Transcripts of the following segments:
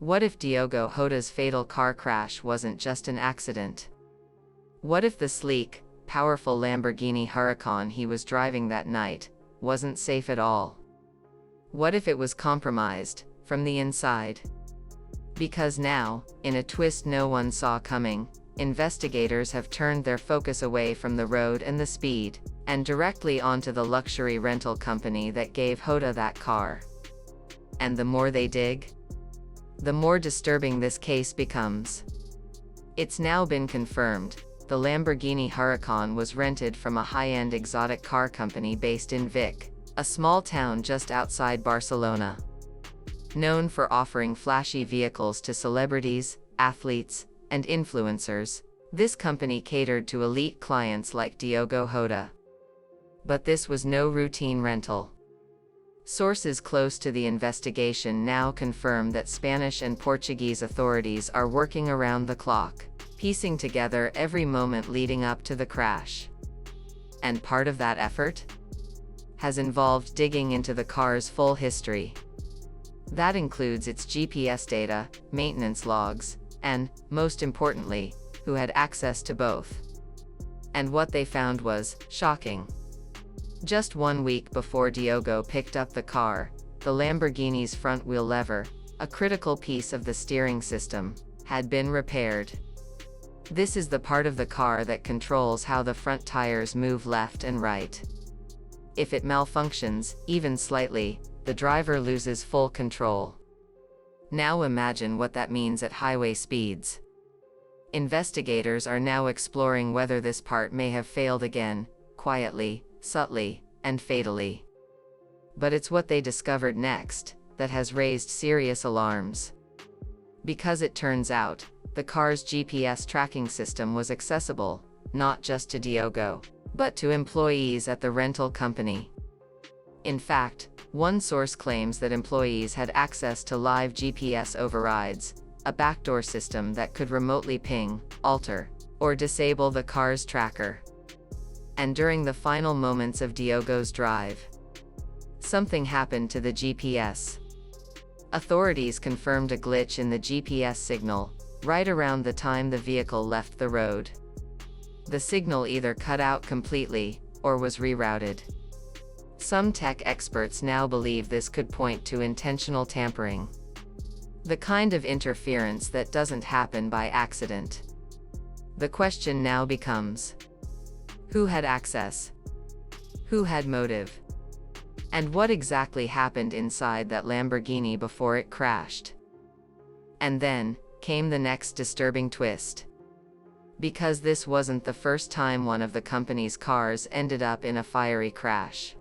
What if Diogo Jota's fatal car crash wasn't just an accident? What if the sleek, powerful Lamborghini Huracán he was driving that night wasn't safe at all? What if it was compromised from the inside? Because now, in a twist no one saw coming, investigators have turned their focus away from the road and the speed, and directly onto the luxury rental company that gave Jota that car. And the more they dig, the more disturbing this case becomes. It's now been confirmed, the Lamborghini Huracán was rented from a high-end exotic car company based in Vic, a small town just outside Barcelona. Known for offering flashy vehicles to celebrities, athletes, and influencers, this company catered to elite clients like Diogo Jota. But this was no routine rental. Sources close to the investigation now confirm that Spanish and Portuguese authorities are working around the clock, piecing together every moment leading up to the crash. And part of that effort has involved digging into the car's full history. That includes its GPS data, maintenance logs, and, most importantly, who had access to both. And what they found was shocking. Just 1 week before Diogo picked up the car, the Lamborghini's front-wheel lever, a critical piece of the steering system, had been repaired. This is the part of the car that controls how the front tires move left and right. If it malfunctions, even slightly, the driver loses full control. Now imagine what that means at highway speeds. Investigators are now exploring whether this part may have failed again, quietly, subtly, and fatally. But it's what they discovered next that has raised serious alarms. Because it turns out, the car's GPS tracking system was accessible, not just to Diogo, but to employees at the rental company. In fact, one source claims that employees had access to live GPS overrides, a backdoor system that could remotely ping, alter, or disable the car's tracker. And during the final moments of Diogo's drive, something happened to the GPS. Authorities confirmed a glitch in the GPS signal, right around the time the vehicle left the road. The signal either cut out completely, or was rerouted. Some tech experts now believe this could point to intentional tampering. The kind of interference that doesn't happen by accident. The question now becomes: who had access? Who had motive? And what exactly happened inside that Lamborghini before it crashed? And then came the next disturbing twist. Because this wasn't the first time one of the company's cars ended up in a fiery crash.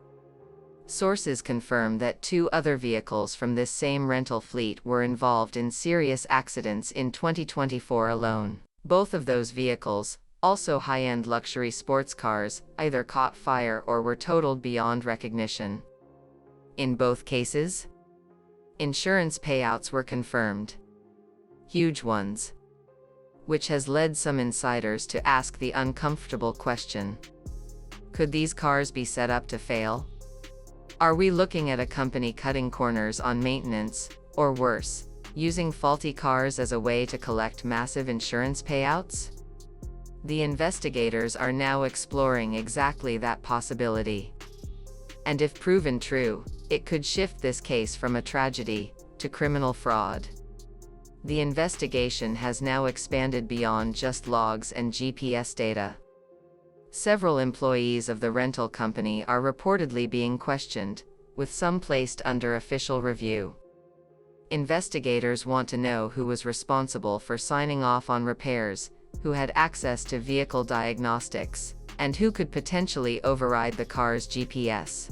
Sources confirm that 2 other vehicles from this same rental fleet were involved in serious accidents in 2024 alone. Both of those vehicles, also high-end luxury sports cars, either caught fire or were totaled beyond recognition. In both cases, insurance payouts were confirmed. Huge ones. Which has led some insiders to ask the uncomfortable question: could these cars be set up to fail? Are we looking at a company cutting corners on maintenance, or worse, using faulty cars as a way to collect massive insurance payouts? The investigators are now exploring exactly that possibility. And if proven true, it could shift this case from a tragedy to criminal fraud. The investigation has now expanded beyond just logs and GPS data. Several employees of the rental company are reportedly being questioned, with some placed under official review. Investigators want to know who was responsible for signing off on repairs, who had access to vehicle diagnostics, and who could potentially override the car's GPS.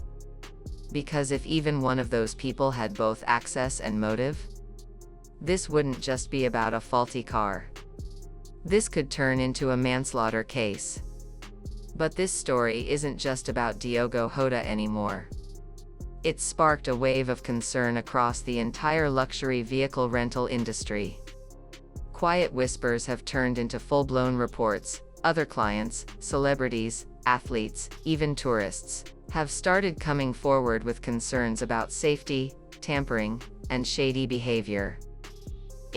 Because if even one of those people had both access and motive, this wouldn't just be about a faulty car. This could turn into a manslaughter case. But this story isn't just about Diogo Jota anymore. It's sparked a wave of concern across the entire luxury vehicle rental industry. Quiet whispers have turned into full-blown reports. Other clients, celebrities, athletes, even tourists, have started coming forward with concerns about safety, tampering, and shady behavior.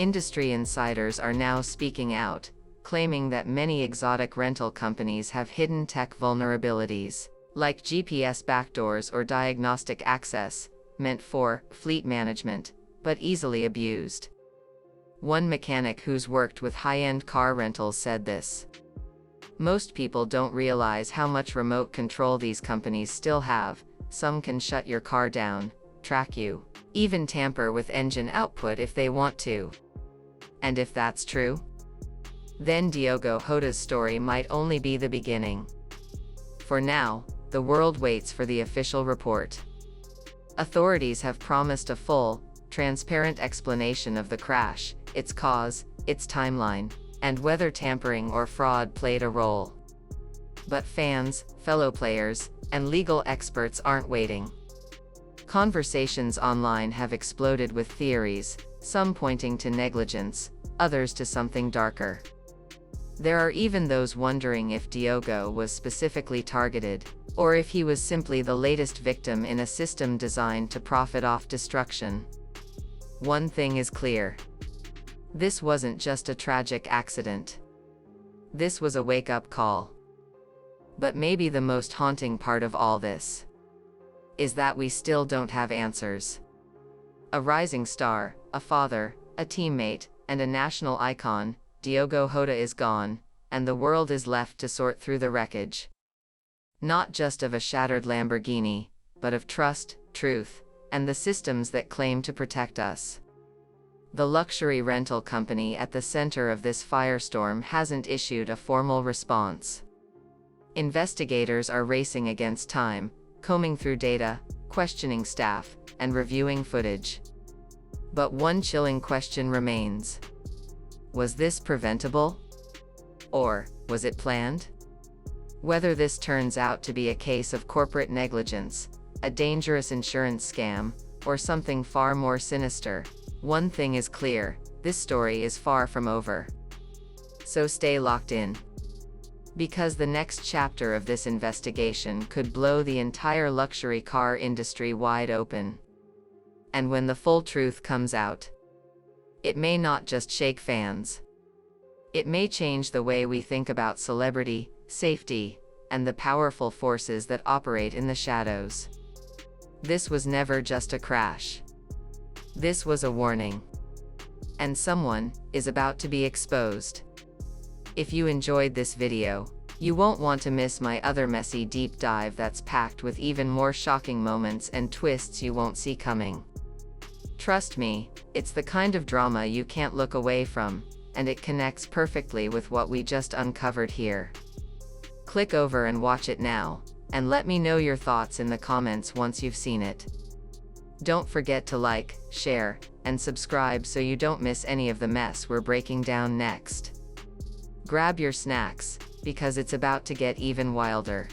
Industry insiders are now speaking out, claiming that many exotic rental companies have hidden tech vulnerabilities, like GPS backdoors or diagnostic access, meant for fleet management, but easily abused. One mechanic who's worked with high-end car rentals said this: "Most people don't realize how much remote control these companies still have. Some can shut your car down, track you, even tamper with engine output if they want to." And if that's true, then Diogo Jota's story might only be the beginning. For now, the world waits for the official report. Authorities have promised a full, transparent explanation of the crash, its cause, its timeline, and whether tampering or fraud played a role. But fans, fellow players, and legal experts aren't waiting. Conversations online have exploded with theories, some pointing to negligence, others to something darker. There are even those wondering if Diogo was specifically targeted, or if he was simply the latest victim in a system designed to profit off destruction. One thing is clear: this wasn't just a tragic accident. This was a wake-up call. But maybe the most haunting part of all this is that we still don't have answers. A rising star, a father, a teammate, and a national icon, Diogo Jota is gone, and the world is left to sort through the wreckage. Not just of a shattered Lamborghini, but of trust, truth, and the systems that claim to protect us. The luxury rental company at the center of this firestorm hasn't issued a formal response. Investigators are racing against time, combing through data, questioning staff, and reviewing footage. But one chilling question remains: was this preventable? Or was it planned? Whether this turns out to be a case of corporate negligence, a dangerous insurance scam, or something far more sinister, one thing is clear: this story is far from over. So stay locked in, because the next chapter of this investigation could blow the entire luxury car industry wide open. And when the full truth comes out, it may not just shake fans. It may change the way we think about celebrity, safety, and the powerful forces that operate in the shadows. This was never just a crash. This was a warning. And someone is about to be exposed. If you enjoyed this video, you won't want to miss my other messy deep dive that's packed with even more shocking moments and twists you won't see coming. Trust me, it's the kind of drama you can't look away from, and it connects perfectly with what we just uncovered here. Click over and watch it now, and let me know your thoughts in the comments once you've seen it. Don't forget to like, share, and subscribe so you don't miss any of the mess we're breaking down next. Grab your snacks, because it's about to get even wilder.